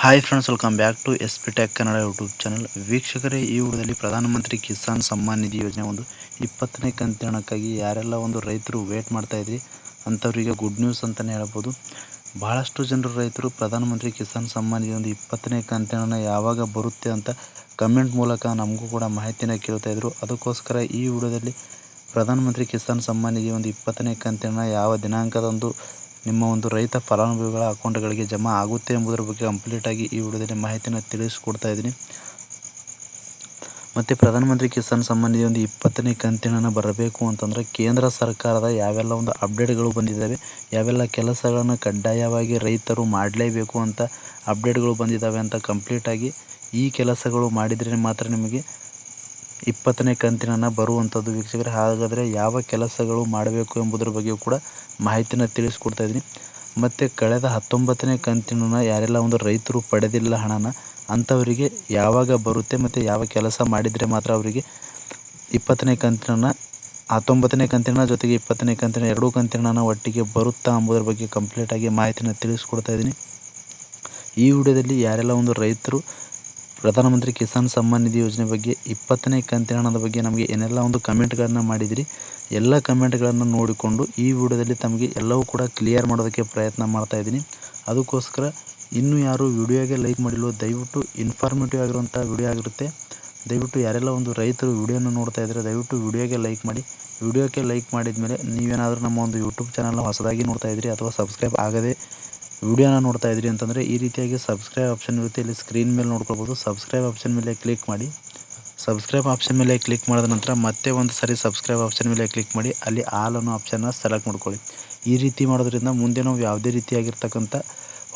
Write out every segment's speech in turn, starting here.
Hi friends, welcome back to S P tech Kannada YouTube channel. ವೀಕ್ಷಕರೇ, ಈ ವಿಡಿಯೋದಲ್ಲಿ ಪ್ರಧಾನಮಂತ್ರಿ ಕಿಸಾನ್ ಸಮ್ಮಾನ್ ನಿಧಿ ಯೋಜನೆ 20ನೇ ಕಂತಿನ ಹಣಕ್ಕಾಗಿ ಯಾರೆಲ್ಲ ರೈತರು ವೇಟ್ ಮಾಡ್ತಾ ಇದ್ರಿ ಅಂಥವರಿಗೆ ಗುಡ್ ನ್ಯೂಸ್ ಅಂತಲೇ ಹೇಳ್ಬೋದು. ಭಾಳಷ್ಟು ಜನರು ರೈತರು ಪ್ರಧಾನಮಂತ್ರಿ ಕಿಸಾನ್ ಸಮ್ಮಾನ್ ನಿಧಿ 20ನೇ ಕಂತಿನ ಹಣ ಯಾವಾಗ ಬರುತ್ತೆ ಅಂತ ಕಮೆಂಟ್ ಮೂಲಕ ನಮಗೂ ಕೂಡ ಮಾಹಿತಿನ ಕೇಳ್ತಾ ಇದ್ರು. ಅದಕ್ಕೋಸ್ಕರ ಈ ವಿಡಿಯೋದಲ್ಲಿ ಪ್ರಧಾನಮಂತ್ರಿ ಕಿಸಾನ್ ಸಮ್ಮಾನ್ ನಿಧಿ 20ನೇ ಕಂತಿನ ಹಣ ಯಾವ ದಿನಾಂಕದಂದು ನಿಮ್ಮ ರೈತ ಫಲಾನುಭವಿಗಳ ಅಕೌಂಟ್ಗಳಿಗೆ ಜಮಾ ಆಗುತ್ತೆ ಎಂಬುದರ ಬಗ್ಗೆ ಕಂಪ್ಲೀಟಾಗಿ ಈ ವಿಡಿಯೋದಲ್ಲಿ ಮಾಹಿತಿನ ತಿಳಿಸ್ಕೊಡ್ತಾ ಇದ್ದೀನಿ. ಮತ್ತು ಪ್ರಧಾನಮಂತ್ರಿ ಕಿಸಾನ್ ಸಮ್ಮಾನ್ ನಿಧಿ 20ನೇ ಕಂತಿನ ಹಣ ಬರಬೇಕು ಅಂತಂದರೆ ಕೇಂದ್ರ ಸರ್ಕಾರದ ಯಾವೆಲ್ಲ ಅಪ್ಡೇಟ್ಗಳು ಬಂದಿದ್ದಾವೆ, ಯಾವೆಲ್ಲ ಕೆಲಸಗಳನ್ನು ಕಡ್ಡಾಯವಾಗಿ ರೈತರು ಮಾಡಲೇಬೇಕು ಅಂತ ಅಪ್ಡೇಟ್ಗಳು ಬಂದಿದ್ದಾವೆ ಅಂತ ಕಂಪ್ಲೀಟಾಗಿ ಈ ಕೆಲಸಗಳು ಮಾಡಿದರೆ ಮಾತ್ರ ನಿಮಗೆ 20ನೇ ಕಂತಿನ ಹಣ ಬರುವಂಥದ್ದು ವೀಕ್ಷಕರೇ. ಹಾಗಾದರೆ ಯಾವ ಕೆಲಸಗಳು ಮಾಡಬೇಕು ಎಂಬುದರ ಬಗ್ಗೆ ಕೂಡ ಮಾಹಿತಿನ ತಿಳಿಸ್ಕೊಡ್ತಾ ಇದ್ದೀನಿ. ಮತ್ತು ಕಳೆದ 19ನೇ ಕಂತಿನ ಹಣ ಯಾರೆಲ್ಲ ರೈತರು ಪಡೆದಿಲ್ಲ ಹಣನ ಅಂಥವರಿಗೆ ಯಾವಾಗ ಬರುತ್ತೆ ಮತ್ತು ಯಾವ ಕೆಲಸ ಮಾಡಿದರೆ ಮಾತ್ರ ಅವರಿಗೆ 20ನೇ ಕಂತಿನ ಹಣ, 19ನೇ ಕಂತಿನ ಹಣ ಜೊತೆಗೆ 20ನೇ ಕಂತಿನ 2 ಕಂತಿನ ಹಣ ಒಟ್ಟಿಗೆ ಬರುತ್ತಾ ಎಂಬುದರ ಬಗ್ಗೆ ಕಂಪ್ಲೀಟಾಗಿ ಮಾಹಿತಿನ ತಿಳಿಸ್ಕೊಡ್ತಾ ಇದ್ದೀನಿ. ಈ ವಿಡಿಯೋದಲ್ಲಿ ಯಾರೆಲ್ಲ ರೈತರು ಪ್ರಧಾನಮಂತ್ರಿ ಕಿಸಾನ್ ಸಮ್ಮಾನ್ ನಿಧಿ ಯೋಜನೆ ಬಗ್ಗೆ 20ನೇ ಕಂತಿನ ಹಣದ ಬಗ್ಗೆ ನಮಗೆ ಏನೆಲ್ಲ ಕಮೆಂಟ್ಗಳನ್ನು ಮಾಡಿದಿರಿ, ಎಲ್ಲ ಕಮೆಂಟ್ಗಳನ್ನು ನೋಡಿಕೊಂಡು ಈ ವಿಡಿಯೋದಲ್ಲಿ ತಮಗೆ ಎಲ್ಲವೂ ಕೂಡ ಕ್ಲಿಯರ್ ಮಾಡೋದಕ್ಕೆ ಪ್ರಯತ್ನ ಮಾಡ್ತಾ ಇದ್ದೀನಿ. ಅದಕ್ಕೋಸ್ಕರ ಇನ್ನೂ ಯಾರು ವಿಡಿಯೋಗೆ ಲೈಕ್ ಮಾಡಿಲ್ವೋ ದಯವಿಟ್ಟು ಇನ್ಫಾರ್ಮೇಟಿವ್ ಆಗಿರುವಂಥ ವಿಡಿಯೋ ಆಗಿರುತ್ತೆ. ದಯವಿಟ್ಟು ಯಾರೆಲ್ಲ ರೈತರು ವಿಡಿಯೋನ ನೋಡ್ತಾ ಇದ್ದರೆ ದಯವಿಟ್ಟು ವಿಡಿಯೋಗೆ ಲೈಕ್ ಮಾಡಿ. ವಿಡಿಯೋಕ್ಕೆ ಲೈಕ್ ಮಾಡಿದ ಮೇಲೆ ನೀವೇನಾದರೂ ನಮ್ಮ ಯೂಟ್ಯೂಬ್ ಚಾನಲ್ನ ಹೊಸದಾಗಿ ನೋಡ್ತಾ ಇದ್ರಿ ಅಥವಾ ಸಬ್ಸ್ಕ್ರೈಬ್ ಆಗದೆ ವಿಡಿಯೋನ ನೋಡ್ತಾ ಇದ್ರಿ ಅಂತಂದರೆ ಈ ರೀತಿಯಾಗಿ ಸಬ್ಸ್ಕ್ರೈಬ್ ಆಪ್ಷನ್ ಇರುತ್ತೆ, ಇಲ್ಲಿ ಸ್ಕ್ರೀನ್ ಮೇಲೆ ನೋಡ್ಕೊಳ್ಬೋದು. ಸಬ್ಸ್ಕ್ರೈಬ್ ಆಪ್ಷನ್ ಮೇಲೆ ಕ್ಲಿಕ್ ಮಾಡಿ. ಸಬ್ಸ್ಕ್ರೈಬ್ ಆಪ್ಷನ್ ಮೇಲೆ ಕ್ಲಿಕ್ ಮಾಡಿದ ನಂತರ ಮತ್ತೆ ಒಂದು ಸಾರಿ ಸಬ್ಸ್ಕ್ರೈಬ್ ಆಪ್ಷನ್ ಮೇಲೆ ಕ್ಲಿಕ್ ಮಾಡಿ ಅಲ್ಲಿ ಆಲ್ ಅನ್ನೋ ಆಪ್ಷನ್ನ ಸೆಲೆಕ್ಟ್ ಮಾಡ್ಕೊಳ್ಳಿ. ಈ ರೀತಿ ಮಾಡೋದ್ರಿಂದ ಮುಂದೆ ನಾವು ಯಾವುದೇ ರೀತಿಯಾಗಿರ್ತಕ್ಕಂಥ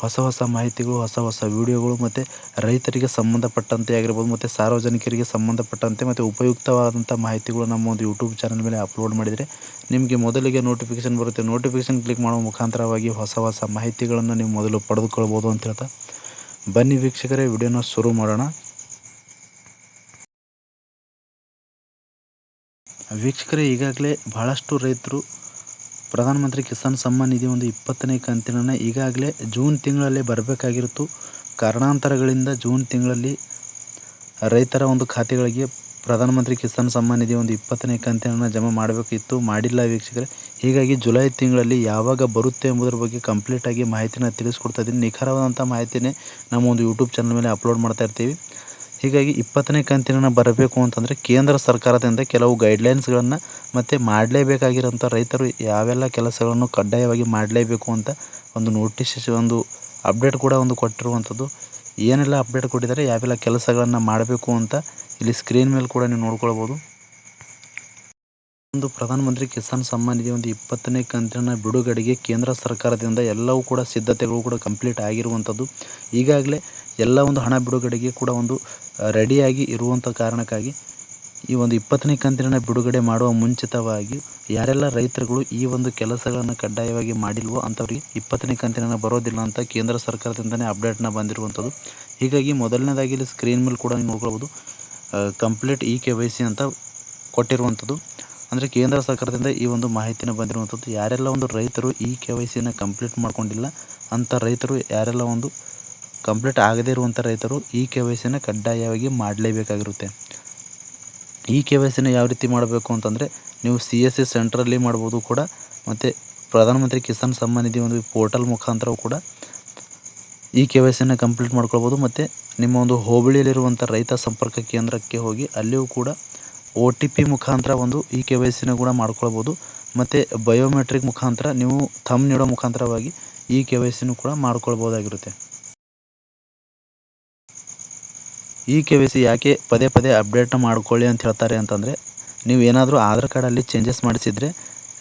ಹೊಸ ಮಾಹಿತಿಗಳು, ಹೊಸ ವಿಡಿಯೋಗಳು ಮತ್ತು ರೈತರಿಗೆ ಸಂಬಂಧಪಟ್ಟಂತೆ ಆಗಿರ್ಬೋದು ಮತ್ತು ಸಾರ್ವಜನಿಕರಿಗೆ ಸಂಬಂಧಪಟ್ಟಂತೆ ಮತ್ತು ಉಪಯುಕ್ತವಾದಂಥ ಮಾಹಿತಿಗಳು ನಮ್ಮ ಯೂಟ್ಯೂಬ್ ಚಾನಲ್ ಮೇಲೆ ಅಪ್ಲೋಡ್ ಮಾಡಿದರೆ ನಿಮಗೆ ಮೊದಲಿಗೆ ನೋಟಿಫಿಕೇಷನ್ ಬರುತ್ತೆ. ನೋಟಿಫಿಕೇಷನ್ ಕ್ಲಿಕ್ ಮಾಡುವ ಮುಖಾಂತರವಾಗಿ ಹೊಸ ಮಾಹಿತಿಗಳನ್ನು ನೀವು ಮೊದಲು ಪಡೆದುಕೊಳ್ಬೋದು ಅಂತ ಹೇಳ್ತಾ ಬನ್ನಿ ವೀಕ್ಷಕರೇ ವಿಡಿಯೋನ ಶುರು ಮಾಡೋಣ. ವೀಕ್ಷಕರೇ, ಈಗಾಗಲೇ ಬಹಳಷ್ಟು ರೈತರು ಪ್ರಧಾನಮಂತ್ರಿ ಕಿಸಾನ್ ಸಮ್ಮಾನ್ ನಿಧಿ 20ನೇ ಕಂತಿನ ಹಣ ಈಗಾಗಲೇ ಜೂನ್ ತಿಂಗಳಲ್ಲೇ ಬರಬೇಕಾಗಿರುತ್ತು. ಕಾರಣಾಂತರಗಳಿಂದ ಜೂನ್ ತಿಂಗಳಲ್ಲಿ ರೈತರ ಖಾತೆಗಳಿಗೆ ಪ್ರಧಾನಮಂತ್ರಿ ಕಿಸಾನ್ ಸಮ್ಮಾನ್ ನಿಧಿ 20ನೇ ಕಂತಿನ ಹಣ ಜಮಾ ಮಾಡಬೇಕಿತ್ತು, ಮಾಡಿಲ್ಲ ವೀಕ್ಷಕರೇ. ಹೀಗಾಗಿ ಜುಲೈ ತಿಂಗಳಲ್ಲಿ ಯಾವಾಗ ಬರುತ್ತೆ ಎಂಬುದರ ಬಗ್ಗೆ ಕಂಪ್ಲೀಟಾಗಿ ಮಾಹಿತಿನ ತಿಳಿಸ್ಕೊಡ್ತಾ ಇದ್ದೀನಿ. ನಿಖರವಾದಂಥ ಮಾಹಿತಿನೇ ನಮ್ಮ ಯೂಟ್ಯೂಬ್ ಚಾನಲ್ ಮೇಲೆ ಅಪ್ಲೋಡ್ ಮಾಡ್ತಾ ಇರ್ತೀವಿ. ಹೀಗಾಗಿ 20ನೇ ಕಂತಿನ ಹಣ ಬರಬೇಕು ಅಂತಂದರೆ ಕೇಂದ್ರ ಸರ್ಕಾರದಿಂದ ಕೆಲವು ಗೈಡ್ಲೈನ್ಸ್ಗಳನ್ನು ಮತ್ತು ಮಾಡಲೇಬೇಕಾಗಿರೋಂಥ ರೈತರು ಯಾವೆಲ್ಲ ಕೆಲಸಗಳನ್ನು ಕಡ್ಡಾಯವಾಗಿ ಮಾಡಲೇಬೇಕು ಅಂತ ನೋಟಿಸ್, ಅಪ್ಡೇಟ್ ಕೂಡ ಕೊಟ್ಟಿರುವಂಥದ್ದು. ಏನೆಲ್ಲ ಅಪ್ಡೇಟ್ ಕೊಟ್ಟಿದ್ದಾರೆ, ಯಾವೆಲ್ಲ ಕೆಲಸಗಳನ್ನು ಮಾಡಬೇಕು ಅಂತ ಇಲ್ಲಿ ಸ್ಕ್ರೀನ್ ಮೇಲೆ ಕೂಡ ನೀವು ನೋಡ್ಕೊಳ್ಬೋದು. ಪ್ರಧಾನಮಂತ್ರಿ ಕಿಸಾನ್ ಸಮ್ಮಾನ್ ನಿಧಿ 20ನೇ ಕಂತಿನ ಬಿಡುಗಡೆಗೆ ಕೇಂದ್ರ ಸರ್ಕಾರದಿಂದ ಎಲ್ಲವೂ ಕೂಡ ಸಿದ್ಧತೆಗಳು ಕೂಡ ಕಂಪ್ಲೀಟ್ ಆಗಿರುವಂಥದ್ದು. ಈಗಾಗಲೇ ಎಲ್ಲ ಹಣ ಬಿಡುಗಡೆಗೆ ಕೂಡ ರೆಡಿಯಾಗಿ ಇರುವಂಥ ಕಾರಣಕ್ಕಾಗಿ ಈ 20ನೇ ಕಂತಿನ ಬಿಡುಗಡೆ ಮಾಡುವ ಮುಂಚಿತವಾಗಿ ಯಾರೆಲ್ಲ ರೈತರುಗಳು ಈ ಕೆಲಸಗಳನ್ನು ಕಡ್ಡಾಯವಾಗಿ ಮಾಡಿಲ್ವೋ ಅಂಥವ್ರಿಗೆ 20ನೇ ಕಂತಿನ ಬರೋದಿಲ್ಲ ಅಂತ ಕೇಂದ್ರ ಸರ್ಕಾರದಿಂದನೇ ಅಪ್ಡೇಟ್ನ ಬಂದಿರುವಂಥದ್ದು. ಹೀಗಾಗಿ ಮೊದಲನೇದಾಗಿ ಇಲ್ಲಿ ಸ್ಕ್ರೀನ್ ಮೇಲೆ ಕೂಡ ನೀವು ನೋಡ್ಕೊಳ್ಬೋದು, ಕಂಪ್ಲೀಟ್ KYC ಅಂತ ಕೊಟ್ಟಿರುವಂಥದ್ದು. ಅಂದರೆ ಕೇಂದ್ರ ಸರ್ಕಾರದಿಂದ ಈ ಮಾಹಿತಿನ ಬಂದಿರುವಂಥದ್ದು. ಯಾರೆಲ್ಲ ರೈತರು KYCನ ಕಂಪ್ಲೀಟ್ ಮಾಡ್ಕೊಂಡಿಲ್ಲ ಅಂಥ ರೈತರು, ಯಾರೆಲ್ಲ ಕಂಪ್ಲೀಟ್ ಆಗದೇ ಇರುವಂಥ ರೈತರು KYCನ ಕಡ್ಡಾಯವಾಗಿ ಮಾಡಲೇಬೇಕಾಗಿರುತ್ತೆ. KYCನ ಯಾವ ರೀತಿ ಮಾಡಬೇಕು ಅಂತಂದರೆ ನೀವು CSC ಸೆಂಟ್ರಲ್ಲಿ ಮಾಡ್ಬೋದು ಕೂಡ, ಮತ್ತು ಪ್ರಧಾನಮಂತ್ರಿ ಕಿಸಾನ್ ಸಮ್ಮಾನ್ ನಿಧಿ ಪೋರ್ಟಲ್ ಮುಖಾಂತರವೂ ಕೂಡ KYCನ ಕಂಪ್ಲೀಟ್ ಮಾಡ್ಕೊಳ್ಬೋದು. ಮತ್ತು ನಿಮ್ಮ ಹೋಬಳಿಯಲ್ಲಿರುವಂಥ ರೈತ ಸಂಪರ್ಕ ಕೇಂದ್ರಕ್ಕೆ ಹೋಗಿ ಅಲ್ಲಿಯೂ ಕೂಡ OTP ಮುಖಾಂತರ KYCನ ಕೂಡ ಮಾಡ್ಕೊಳ್ಬೋದು. ಮತ್ತು ಬಯೋಮೆಟ್ರಿಕ್ ಮುಖಾಂತರ ನೀವು ಥಂಬ್ ನೀಡೋ ಮುಖಾಂತರವಾಗಿ KYCನೂ ಕೂಡ ಮಾಡ್ಕೊಳ್ಬೋದಾಗಿರುತ್ತೆ. KYC ಯಾಕೆ ಪದೇ ಅಪ್ಡೇಟ್ನ ಮಾಡ್ಕೊಳ್ಳಿ ಅಂತ ಹೇಳ್ತಾರೆ ಅಂತಂದರೆ, ನೀವು ಏನಾದರೂ ಆಧಾರ್ ಕಾರ್ಡಲ್ಲಿ ಚೇಂಜಸ್ ಮಾಡಿಸಿದರೆ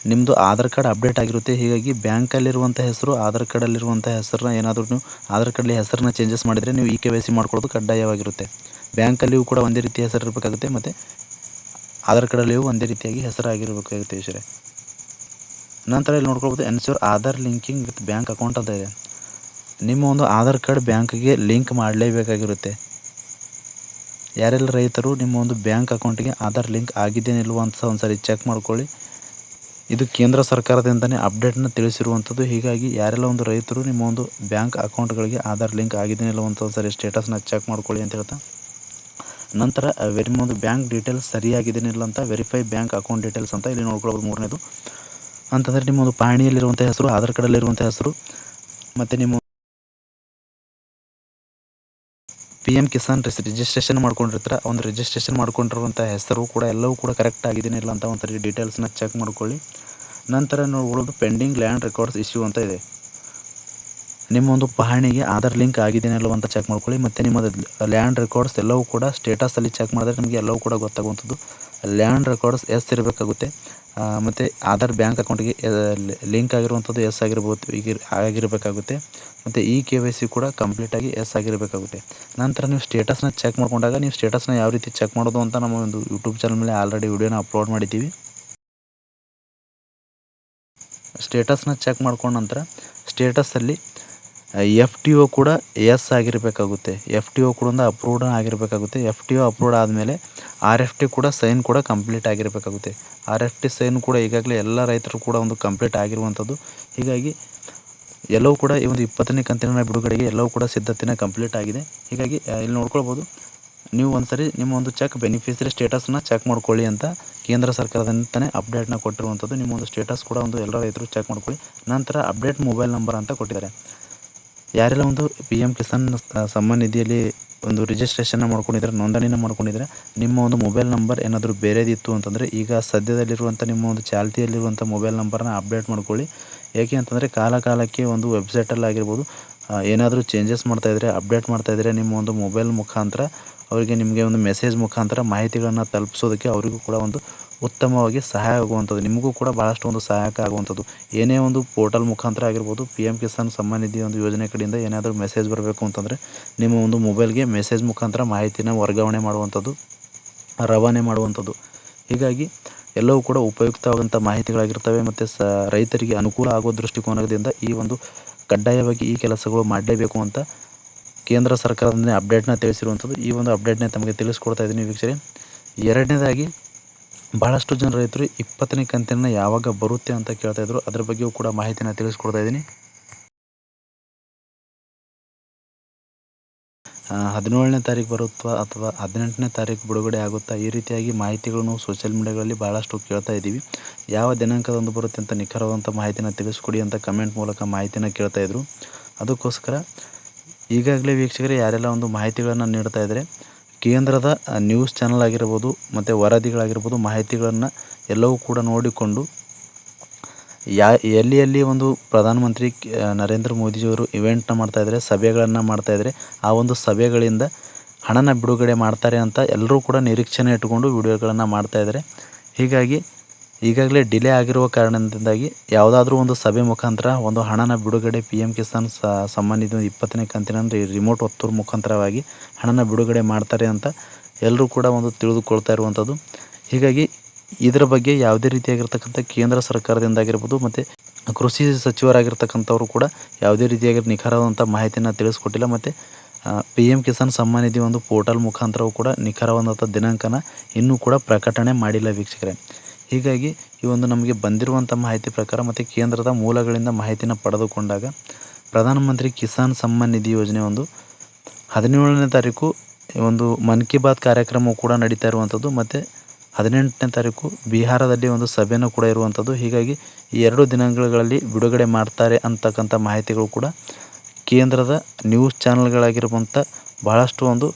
ನಿಮ್ಮದು ಆಧಾರ್ ಕಾರ್ಡ್ ಅಪ್ಡೇಟ್ ಆಗಿರುತ್ತೆ. ಹೀಗಾಗಿ ಬ್ಯಾಂಕಲ್ಲಿರುವಂಥ ಹೆಸರು, ಆಧಾರ್ ಕಾರ್ಡಲ್ಲಿರುವಂಥ ಹೆಸರನ್ನ ಏನಾದರೂ ನೀವು ಆಧಾರ್ ಕಾರ್ಡಲ್ಲಿ ಹೆಸರನ್ನ ಚೇಂಜಸ್ ಮಾಡಿದರೆ ನೀವು KYC ಮಾಡ್ಕೊಳ್ಳೋದು ಕಡ್ಡಾಯವಾಗಿರುತ್ತೆ. ಬ್ಯಾಂಕಲ್ಲಿಯೂ ಕೂಡ ಒಂದೇ ರೀತಿಯ ಹೆಸರು ಇರಬೇಕಾಗುತ್ತೆ ಮತ್ತು ಆಧಾರ್ ಕಾರ್ಡಲ್ಲಿಯೂ ಒಂದೇ ರೀತಿಯಾಗಿ ಹೆಸರಾಗಿರಬೇಕಾಗುತ್ತೆ ವಿಷಯ. ನಂತರ ಇಲ್ಲಿ ನೋಡ್ಕೊಳ್ಬೋದು, ensure Aadhaar linking with bank account ಅಂತ ಇದೆ. ನಿಮ್ಮ ಆಧಾರ್ ಕಾರ್ಡ್ ಬ್ಯಾಂಕ್ಗೆ ಲಿಂಕ್ ಮಾಡಲೇಬೇಕಾಗಿರುತ್ತೆ. ಯಾರೆಲ್ಲ ರೈತರು ನಿಮ್ಮ ಬ್ಯಾಂಕ್ ಅಕೌಂಟಿಗೆ ಆಧಾರ್ ಲಿಂಕ್ ಆಗಿದೆಯೋ ಇಲ್ವೋ ಅಂತ ಒಂದ್ಸರಿ ಚೆಕ್ ಮಾಡ್ಕೊಳ್ಳಿ. ಇದು ಕೇಂದ್ರ ಸರ್ಕಾರದಿಂದನೇ ಅಪ್ಡೇಟ್ನ ತಿಳಿಸಿರುವಂಥದ್ದು. ಹೀಗಾಗಿ ಯಾರೆಲ್ಲ ಒಂದು ರೈತರು ನಿಮ್ಮ ಒಂದು ಬ್ಯಾಂಕ್ ಅಕೌಂಟ್ಗಳಿಗೆ ಆಧಾರ್ ಲಿಂಕ್ ಆಗಿದೆಯೋ ಇಲ್ಲವೋ ಅಂತ ಒಂದ್ಸರಿ ಸ್ಟೇಟಸ್ನ ಚೆಕ್ ಮಾಡ್ಕೊಳ್ಳಿ ಅಂತ ಹೇಳ್ತಾ, ನಂತರ ನಿಮ್ಮ ಒಂದು ಬ್ಯಾಂಕ್ ಡೀಟೇಲ್ಸ್ ಸರಿಯಾಗಿದೆಯೋ ಅಂತ ವೆರಿಫೈ ಬ್ಯಾಂಕ್ ಅಕೌಂಟ್ ಡೀಟೇಲ್ಸ್ ಅಂತ ಇಲ್ಲಿ ನೋಡ್ಕೊಳ್ಳೋದು. ಮೂರನೇದು ಅಂತಂದರೆ ನಿಮ್ಮ ಒಂದು ಪಹಣಿಯಲ್ಲಿರುವಂಥ ಹೆಸರು, ಆಧಾರ್ ಕಾರ್ಡಲ್ಲಿರುವಂಥ ಹೆಸರು ಮತ್ತು ನಿಮ್ಮ PM ಕಿಸಾನ್ ರಿಜಿಸ್ಟ್ರೇಷನ್ ಮಾಡ್ಕೊಂಡಿರ್ತಾರೆ, ಒಂದು ರಿಜಿಸ್ಟ್ರೇಷನ್ ಮಾಡ್ಕೊಂಡಿರುವಂಥ ಹೆಸರು ಕೂಡ ಎಲ್ಲವೂ ಕೂಡ ಕರೆಕ್ಟ್ ಆಗಿದೆಯೋ ಇಲ್ಲ ಅಂತ ಒಂದ್ಸರಿ ಡೀಟೇಲ್ಸ್ನ ಚೆಕ್ ಮಾಡ್ಕೊಳ್ಳಿ. ನಂತರ ನೋಡ್ಕೊಳ್ಳೋದು ಪೆಂಡಿಂಗ್ ಲ್ಯಾಂಡ್ ರೆಕಾರ್ಡ್ಸ್ ಇಶ್ಯೂ ಅಂತ ಇದೆ. ನಿಮ್ಮ ಒಂದು ಪಹಣಿಗೆ ಆಧಾರ್ ಲಿಂಕ್ ಆಗಿದೆಯೋ ಇಲ್ಲವೋ ಅಂತ ಚೆಕ್ ಮಾಡ್ಕೊಳ್ಳಿ. ಮತ್ತು ನಿಮ್ಮದು ಲ್ಯಾಂಡ್ ರೆಕಾರ್ಡ್ಸ್ ಎಲ್ಲವೂ ಕೂಡ ಸ್ಟೇಟಸಲ್ಲಿ ಚೆಕ್ ಮಾಡಿದ್ರೆ ನಿಮಗೆ ಎಲ್ಲವೂ ಕೂಡ ಗೊತ್ತಾಗುವಂಥದ್ದು. ಲ್ಯಾಂಡ್ ರೆಕಾರ್ಡ್ಸ್ ಎಸ್ ಇರಬೇಕಾಗುತ್ತೆ, ಮತ್ತು ಆಧಾರ್ ಬ್ಯಾಂಕ್ ಅಕೌಂಟಿಗೆ ಲಿಂಕ್ ಆಗಿರುವಂಥದ್ದು ಎಸ್ ಆಗಿರಬೇಕಾಗುತ್ತೆ. ಮತ್ತು KYC ಕೂಡ ಕಂಪ್ಲೀಟಾಗಿ ಎಸ್ ಆಗಿರಬೇಕಾಗುತ್ತೆ. ನಂತರ ನೀವು ಸ್ಟೇಟಸ್ನ ಚೆಕ್ ಮಾಡ್ಕೊಂಡಾಗ ನೀವು ಸ್ಟೇಟಸ್ನ ಯಾವ ರೀತಿ ಚೆಕ್ ಮಾಡೋದು ಅಂತ ನಮ್ಮ ಒಂದು ಯೂಟ್ಯೂಬ್ ಚಾನಲ್ ಮೇಲೆ ಆಲ್ರೆಡಿ ವಿಡಿಯೋನ ಅಪ್ಲೋಡ್ ಮಾಡಿದ್ದೀವಿ. ಸ್ಟೇಟಸ್ನ ಚೆಕ್ ಮಾಡ್ಕೊಂಡ ನಂತರ ಸ್ಟೇಟಸಲ್ಲಿ FTO ಕೂಡ ಎಸ್ ಆಗಿರಬೇಕಾಗುತ್ತೆ. FTO ಕೂಡ ಅಪ್ರೂವ್ಡ್ ಆಗಿರಬೇಕಾಗುತ್ತೆ. FTO ಅಪ್ರೂವ್ಡ್ ಆದಮೇಲೆ RFT ಕೂಡ ಸೈನ್ ಕೂಡ ಕಂಪ್ಲೀಟ್ ಆಗಿರಬೇಕಾಗುತ್ತೆ. RFT ಸೈನ್ ಕೂಡ ಈಗಾಗಲೇ ಎಲ್ಲ ರೈತರು ಕೂಡ ಒಂದು ಕಂಪ್ಲೀಟ್ ಆಗಿರುವಂಥದ್ದು. ಹೀಗಾಗಿ ಎಲ್ಲವೂ ಕೂಡ ಈ ಒಂದು 20ನೇ ಕಂತಿನ ಬಿಡುಗಡೆಗೆ ಎಲ್ಲವೂ ಕೂಡ ಸಿದ್ಧತೆನ ಕಂಪ್ಲೀಟ್ ಆಗಿದೆ. ಹೀಗಾಗಿ ಇಲ್ಲಿ ನೋಡ್ಕೊಳ್ಬೋದು, ನೀವು ಒಂದ್ಸರಿ ನಿಮ್ಮ ಒಂದು ಬೆನಿಫಿಷರಿ ಸ್ಟೇಟಸ್ನ ಚೆಕ್ ಮಾಡ್ಕೊಳ್ಳಿ ಅಂತ ಕೇಂದ್ರ ಸರ್ಕಾರದಿಂದಲೇ ಅಪ್ಡೇಟ್ನ ಕೊಟ್ಟಿರುವಂಥದ್ದು. ನಿಮ್ಮ ಒಂದು ಸ್ಟೇಟಸ್ ಕೂಡ ಒಂದು ಎಲ್ಲ ರೈತರು ಚೆಕ್ ಮಾಡ್ಕೊಳ್ಳಿ. ನಂತರ ಅಪ್ಡೇಟ್ ಮೊಬೈಲ್ ನಂಬರ್ ಅಂತ ಕೊಟ್ಟಿದ್ದಾರೆ. ಯಾರೆಲ್ಲ ಒಂದು PM ಕಿಸಾನ್ ಸಮ್ಮಾನ್ ನಿಧಿಯಲ್ಲಿ ಒಂದು ರಿಜಿಸ್ಟ್ರೇಷನ್ನ ಮಾಡ್ಕೊಂಡಿದ್ರೆ, ನೋಂದಣಿನ ಮಾಡ್ಕೊಂಡಿದ್ರೆ, ನಿಮ್ಮ ಒಂದು ಮೊಬೈಲ್ ನಂಬರ್ ಏನಾದರೂ ಬೇರೆದಿತ್ತು ಅಂತಂದರೆ ಈಗ ಸದ್ಯದಲ್ಲಿರುವಂಥ ನಿಮ್ಮ ಒಂದು ಚಾಲ್ತಿಯಲ್ಲಿರುವಂಥ ಮೊಬೈಲ್ ನಂಬರ್ನ ಅಪ್ಡೇಟ್ ಮಾಡ್ಕೊಳ್ಳಿ. ಏಕೆ ಅಂತಂದರೆ ಕಾಲಕ್ಕೆ ಒಂದು ವೆಬ್ಸೈಟಲ್ಲಿ ಆಗಿರ್ಬೋದು ಏನಾದರೂ ಚೇಂಜಸ್ ಮಾಡ್ತಾಯಿದ್ರೆ, ಅಪ್ಡೇಟ್ ಮಾಡ್ತಾಯಿದ್ರೆ ನಿಮ್ಮ ಒಂದು ಮೊಬೈಲ್ ಮುಖಾಂತರ ಅವರಿಗೆ ನಿಮಗೆ ಒಂದು ಮೆಸೇಜ್ ಮುಖಾಂತರ ಮಾಹಿತಿಗಳನ್ನು ತಲುಪಿಸೋದಕ್ಕೆ ಅವರಿಗೂ ಕೂಡ ಒಂದು ಉತ್ತಮವಾಗಿ ಸಹಾಯ ಆಗುವಂಥದ್ದು, ನಿಮಗೂ ಕೂಡ ಭಾಳಷ್ಟು ಒಂದು ಸಹಾಯಕ ಆಗುವಂಥದ್ದು. ಏನೇ ಒಂದು ಪೋರ್ಟಲ್ ಮುಖಾಂತರ ಆಗಿರ್ಬೋದು, PM ಕಿಸಾನ್ ಸಮ್ಮಾನ್ ನಿಧಿ ಒಂದು ಯೋಜನೆ ಕಡೆಯಿಂದ ಏನಾದರೂ ಮೆಸೇಜ್ ಬರಬೇಕು ಅಂತಂದರೆ ನಿಮ್ಮ ಒಂದು ಮೊಬೈಲ್ಗೆ ಮೆಸೇಜ್ ಮುಖಾಂತರ ಮಾಹಿತಿನ ವರ್ಗಾವಣೆ ಮಾಡುವಂಥದ್ದು, ರವಾನೆ ಮಾಡುವಂಥದ್ದು. ಹೀಗಾಗಿ ಎಲ್ಲವೂ ಕೂಡ ಉಪಯುಕ್ತವಾದಂಥ ಮಾಹಿತಿಗಳಾಗಿರ್ತವೆ. ಮತ್ತು ರೈತರಿಗೆ ಅನುಕೂಲ ಆಗೋ ದೃಷ್ಟಿಕೋನದಿಂದ ಈ ಒಂದು ಕಡ್ಡಾಯವಾಗಿ ಈ ಕೆಲಸಗಳು ಮಾಡಲೇಬೇಕು ಅಂತ ಕೇಂದ್ರ ಸರ್ಕಾರದಿಂದ ಅಪ್ಡೇಟ್ನ ತಿಳಿಸಿರುವಂಥದ್ದು. ಈ ಒಂದು ಅಪ್ಡೇಟ್ನ ತಮಗೆ ತಿಳಿಸ್ಕೊಡ್ತಾ ಇದ್ದೀನಿ ವೀಕ್ಷಕರೇ. ಎರಡನೇದಾಗಿ ಭಾಳಷ್ಟು ಜನ ರೈತರು 20ನೇ ಕಂತಿನ ಯಾವಾಗ ಬರುತ್ತೆ ಅಂತ ಕೇಳ್ತಾಯಿದ್ರು, ಅದ್ರ ಬಗ್ಗೆಯೂ ಕೂಡ ಮಾಹಿತಿನ ತಿಳಿಸ್ಕೊಡ್ತಾ ಇದ್ದೀನಿ. 17ನೇ ತಾರೀಕು ಬರುತ್ತಾ ಅಥವಾ 18ನೇ ತಾರೀಕು ಬಿಡುಗಡೆ ಆಗುತ್ತಾ, ಈ ರೀತಿಯಾಗಿ ಮಾಹಿತಿಗಳನ್ನು ಸೋಷಿಯಲ್ ಮೀಡಿಯಾಗಳಲ್ಲಿ ಭಾಳಷ್ಟು ಕೇಳ್ತಾ ಇದ್ದೀವಿ. ಯಾವ ದಿನಾಂಕದಂದು ಬರುತ್ತೆ ಅಂತ ನಿಖರವಾದಂಥ ಮಾಹಿತಿನ ತಿಳಿಸ್ಕೊಡಿ ಅಂತ ಕಮೆಂಟ್ ಮೂಲಕ ಮಾಹಿತಿನ ಕೇಳ್ತಾಯಿದ್ರು. ಅದಕ್ಕೋಸ್ಕರ ಈಗಾಗಲೇ ವೀಕ್ಷಕರೇ ಯಾರೆಲ್ಲ ಒಂದು ಮಾಹಿತಿಗಳನ್ನು ನೀಡ್ತಾ ಇದ್ದಾರೆ, ಕೇಂದ್ರದ ನ್ಯೂಸ್ ಚಾನಲ್ ಆಗಿರ್ಬೋದು ಮತ್ತು ವರದಿಗಳಾಗಿರ್ಬೋದು ಮಾಹಿತಿಗಳನ್ನು ಎಲ್ಲವೂ ಕೂಡ ನೋಡಿಕೊಂಡು ಎಲ್ಲಿ ಒಂದು ಪ್ರಧಾನಮಂತ್ರಿ ನರೇಂದ್ರ ಮೋದಿಜಿಯವರು ಇವೆಂಟ್ನ ಮಾಡ್ತಾಯಿದ್ದಾರೆ, ಸಭೆಗಳನ್ನು ಮಾಡ್ತಾಯಿದ್ದಾರೆ, ಆ ಒಂದು ಸಭೆಗಳಿಂದ ಹಣನ ಬಿಡುಗಡೆ ಮಾಡ್ತಾರೆ ಅಂತ ಎಲ್ಲರೂ ಕೂಡ ನಿರೀಕ್ಷೆನ ಇಟ್ಟುಕೊಂಡು ವಿಡಿಯೋಗಳನ್ನು ಮಾಡ್ತಾಯಿದ್ದಾರೆ. ಹೀಗಾಗಿ ಈಗಾಗಲೇ ಡಿಲೇ ಆಗಿರುವ ಕಾರಣದಿಂದಾಗಿ ಯಾವುದಾದ್ರೂ ಒಂದು ಸಭೆ ಮುಖಾಂತರ ಒಂದು ಹಣನ ಬಿಡುಗಡೆ PM ಕಿಸಾನ್ ಸಮ್ಮಾನ್ ನಿಧಿ 20ನೇ ಕಂತಿನ ರಿಮೋಟ್ ಒತ್ತುವರಿ ಮುಖಾಂತರವಾಗಿ ಹಣನ ಬಿಡುಗಡೆ ಮಾಡ್ತಾರೆ ಅಂತ ಎಲ್ಲರೂ ಕೂಡ ಒಂದು ತಿಳಿದುಕೊಳ್ತಾ ಇರುವಂಥದ್ದು. ಹೀಗಾಗಿ ಇದರ ಬಗ್ಗೆ ಯಾವುದೇ ರೀತಿಯಾಗಿರ್ತಕ್ಕಂಥ ಕೇಂದ್ರ ಸರ್ಕಾರದಿಂದಾಗಿರ್ಬೋದು ಮತ್ತು ಕೃಷಿ ಸಚಿವರಾಗಿರ್ತಕ್ಕಂಥವರು ಕೂಡ ಯಾವುದೇ ರೀತಿಯಾಗಿ ನಿಖರವಾದಂಥ ಮಾಹಿತಿಯನ್ನು ತಿಳಿಸ್ಕೊಟ್ಟಿಲ್ಲ. ಮತ್ತು PM ಕಿಸಾನ್ ಸಮ್ಮಾನ್ ನಿಧಿ ಒಂದು ಪೋರ್ಟಲ್ ಮುಖಾಂತರವೂ ಕೂಡ ನಿಖರವಾದಂಥ ದಿನಾಂಕನ ಇನ್ನೂ ಕೂಡ ಪ್ರಕಟಣೆ ಮಾಡಿಲ್ಲ ವೀಕ್ಷಕರೇ. ಹೀಗಾಗಿ ಈ ಒಂದು ನಮಗೆ ಬಂದಿರುವಂಥ ಮಾಹಿತಿ ಪ್ರಕಾರ ಮತ್ತು ಕೇಂದ್ರದ ಮೂಲಗಳಿಂದ ಮಾಹಿತಿನ ಪಡೆದುಕೊಂಡಾಗ ಪ್ರಧಾನಮಂತ್ರಿ ಕಿಸಾನ್ ಸಮ್ಮಾನ್ ನಿಧಿ ಯೋಜನೆ ಒಂದು 17ನೇ ತಾರೀಕು ಒಂದು ಮನ್ ಕಿ ಬಾತ್ ಕಾರ್ಯಕ್ರಮವು ಕೂಡ ನಡೀತಾ ಇರುವಂಥದ್ದು. ಮತ್ತು 18ನೇ ತಾರೀಕು ಬಿಹಾರದಲ್ಲಿ ಒಂದು ಸಭೆನೂ ಕೂಡ ಇರುವಂಥದ್ದು. ಹೀಗಾಗಿ ಈ 2 ದಿನಗಳಲ್ಲಿ ಬಿಡುಗಡೆ ಮಾಡ್ತಾರೆ ಅಂತಕ್ಕಂಥ ಮಾಹಿತಿಗಳು ಕೂಡ ಕೇಂದ್ರದ ನ್ಯೂಸ್ ಚಾನಲ್ಗಳಾಗಿರುವಂಥ ಭಾಳಷ್ಟು ಒಂದು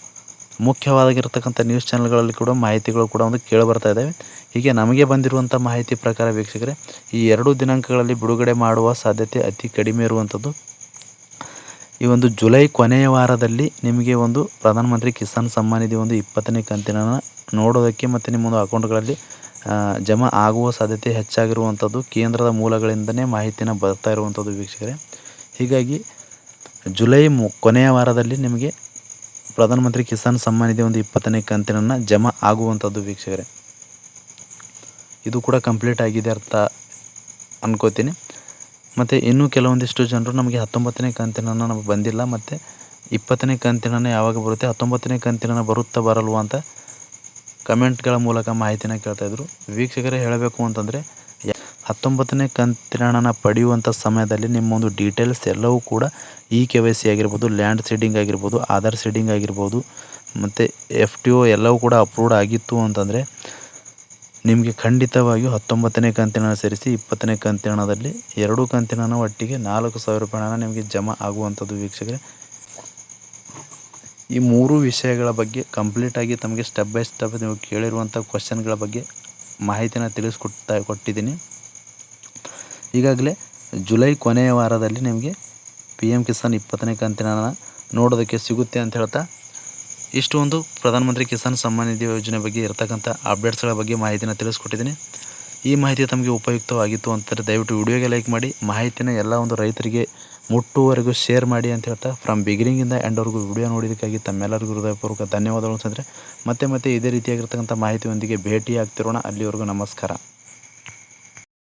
ಮುಖ್ಯವಾಗಿರ್ತಕ್ಕಂಥ ನ್ಯೂಸ್ ಚಾನಲ್ಗಳಲ್ಲಿ ಕೂಡ ಮಾಹಿತಿಗಳು ಕೂಡ ಒಂದು ಕೇಳಿಬರ್ತಾ ಇದ್ದಾವೆ. ಹೀಗೆ ನಮಗೆ ಬಂದಿರುವಂಥ ಮಾಹಿತಿ ಪ್ರಕಾರ ವೀಕ್ಷಕರೇ ಈ 2 ದಿನಾಂಕಗಳಲ್ಲಿ ಬಿಡುಗಡೆ ಮಾಡುವ ಸಾಧ್ಯತೆ ಅತಿ ಕಡಿಮೆ ಇರುವಂಥದ್ದು. ಈ ಒಂದು ಜುಲೈ ಕೊನೆಯ ವಾರದಲ್ಲಿ ನಿಮಗೆ ಒಂದು ಪ್ರಧಾನಮಂತ್ರಿ ಕಿಸಾನ್ ಸಮ್ಮಾನ್ ನಿಧಿ ಒಂದು 20ನೇ ಕಂತಿನ ನೋಡೋದಕ್ಕೆ ಮತ್ತು ನಿಮ್ಮ ಒಂದು ಅಕೌಂಟ್ಗಳಲ್ಲಿ ಜಮಾ ಆಗುವ ಸಾಧ್ಯತೆ ಹೆಚ್ಚಾಗಿರುವಂಥದ್ದು ಕೇಂದ್ರದ ಮೂಲಗಳಿಂದನೇ ಮಾಹಿತಿನ ಬರ್ತಾ ಇರುವಂಥದ್ದು ವೀಕ್ಷಕರೇ. ಹೀಗಾಗಿ ಜುಲೈ ಕೊನೆಯ ವಾರದಲ್ಲಿ ನಿಮಗೆ ಪ್ರಧಾನಮಂತ್ರಿ ಕಿಸಾನ್ ಸಮ್ಮಾನ್ ನಿಧಿ ಒಂದು 20ನೇ ಕಂತಿನ ಜಮಾ ಆಗುವಂಥದ್ದು ವೀಕ್ಷಕರೇ. ಇದು ಕೂಡ ಕಂಪ್ಲೀಟ್ ಆಗಿದೆ ಅಂತ ಅನ್ಕೋತೀನಿ. ಮತ್ತು ಇನ್ನೂ ಕೆಲವೊಂದಿಷ್ಟು ಜನರು ನಮಗೆ 19ನೇ ಕಂತಿನ ನಮಗೆ ಬಂದಿಲ್ಲ ಮತ್ತು 20ನೇ ಕಂತಿನ ಯಾವಾಗ ಬರುತ್ತೆ, 19ನೇ ಕಂತಿನ ಬರುತ್ತಾ ಬರಲ್ವಾ ಅಂತ ಕಮೆಂಟ್ಗಳ ಮೂಲಕ ಮಾಹಿತಿನ ಕೇಳ್ತಾಯಿದ್ರು. ವೀಕ್ಷಕರೇ ಹೇಳಬೇಕು ಅಂತಂದರೆ 19ನೇ ಕಂತಿನ ಹಣನ ಪಡೆಯುವಂಥ ಸಮಯದಲ್ಲಿ ನಿಮ್ಮ ಒಂದು ಡೀಟೇಲ್ಸ್ ಎಲ್ಲವೂ ಕೂಡ KYC ಆಗಿರ್ಬೋದು, ಲ್ಯಾಂಡ್ ಸೀಡಿಂಗ್ ಆಗಿರ್ಬೋದು, ಆಧಾರ್ ಸೀಡಿಂಗ್ ಆಗಿರ್ಬೋದು ಮತ್ತು FTO ಎಲ್ಲವೂ ಕೂಡ ಅಪ್ರೂವ್ಡ್ ಆಗಿತ್ತು ಅಂತಂದರೆ ನಿಮಗೆ ಖಂಡಿತವಾಗಿಯೂ 19ನೇ ಕಂತಿನ ಹಣ ಸೇರಿಸಿ 20ನೇ ಕಂತಿನ ಹಣದಲ್ಲಿ 2 ಕಂತಿನ ಹಣ ಒಟ್ಟಿಗೆ 4,000 ರೂಪಾಯಿ ಹಣ ನಿಮಗೆ ಜಮಾ ಆಗುವಂಥದ್ದು ವೀಕ್ಷಕರೇ. ಈ 3 ವಿಷಯಗಳ ಬಗ್ಗೆ ಕಂಪ್ಲೀಟಾಗಿ ತಮಗೆ ಸ್ಟೆಪ್ ಬೈ ಸ್ಟೆಪ್ ನೀವು ಕೇಳಿರುವಂಥ ಕ್ವಶನ್ಗಳ ಬಗ್ಗೆ ಮಾಹಿತಿನ ಕೊಟ್ಟಿದ್ದೀನಿ. ಈಗಾಗಲೇ ಜುಲೈ ಕೊನೆಯ ವಾರದಲ್ಲಿ ನಿಮಗೆ PM ಕಿಸಾನ್ 20ನೇ ಕಂತಿನ ಹಣ ನೋಡೋದಕ್ಕೆ ಸಿಗುತ್ತೆ ಅಂತ ಹೇಳ್ತಾ ಇಷ್ಟು ಒಂದು ಪ್ರಧಾನಮಂತ್ರಿ ಕಿಸಾನ್ ಸಮ್ಮಾನ್ ನಿಧಿ ಯೋಜನೆ ಬಗ್ಗೆ ಇರತಕ್ಕಂಥ ಅಪ್ಡೇಟ್ಸ್ಗಳ ಬಗ್ಗೆ ಮಾಹಿತಿನ ತಿಳಿಸ್ಕೊಟ್ಟಿದ್ದೀನಿ. ಈ ಮಾಹಿತಿ ತಮಗೆ ಉಪಯುಕ್ತವಾಗಿತ್ತು ಅಂತಾರೆ ದಯವಿಟ್ಟು ವಿಡಿಯೋಗೆ ಲೈಕ್ ಮಾಡಿ, ಮಾಹಿತಿನ ಎಲ್ಲ ಒಂದು ರೈತರಿಗೆ ಮುಟ್ಟುವರೆಗೂ ಶೇರ್ ಮಾಡಿ ಅಂತ ಹೇಳ್ತಾ ಫ್ರಮ್ ಬಿಗಿನಿಂಗಿಂದ ಎಂಡ್ವರೆಗೂ ವಿಡಿಯೋ ನೋಡಿದ್ದಕ್ಕಾಗಿ ತಮ್ಮೆಲ್ಲರಿಗೂ ಹೃದಯಪೂರ್ವಕ ಧನ್ಯವಾದಗಳು ಅಂತಂದರೆ ಮತ್ತೆ ಇದೇ ರೀತಿಯಾಗಿರ್ತಕ್ಕಂಥ ಮಾಹಿತಿಯೊಂದಿಗೆ ಭೇಟಿ ಆಗ್ತಿರೋಣ. ಅಲ್ಲಿವರೆಗೂ ನಮಸ್ಕಾರ.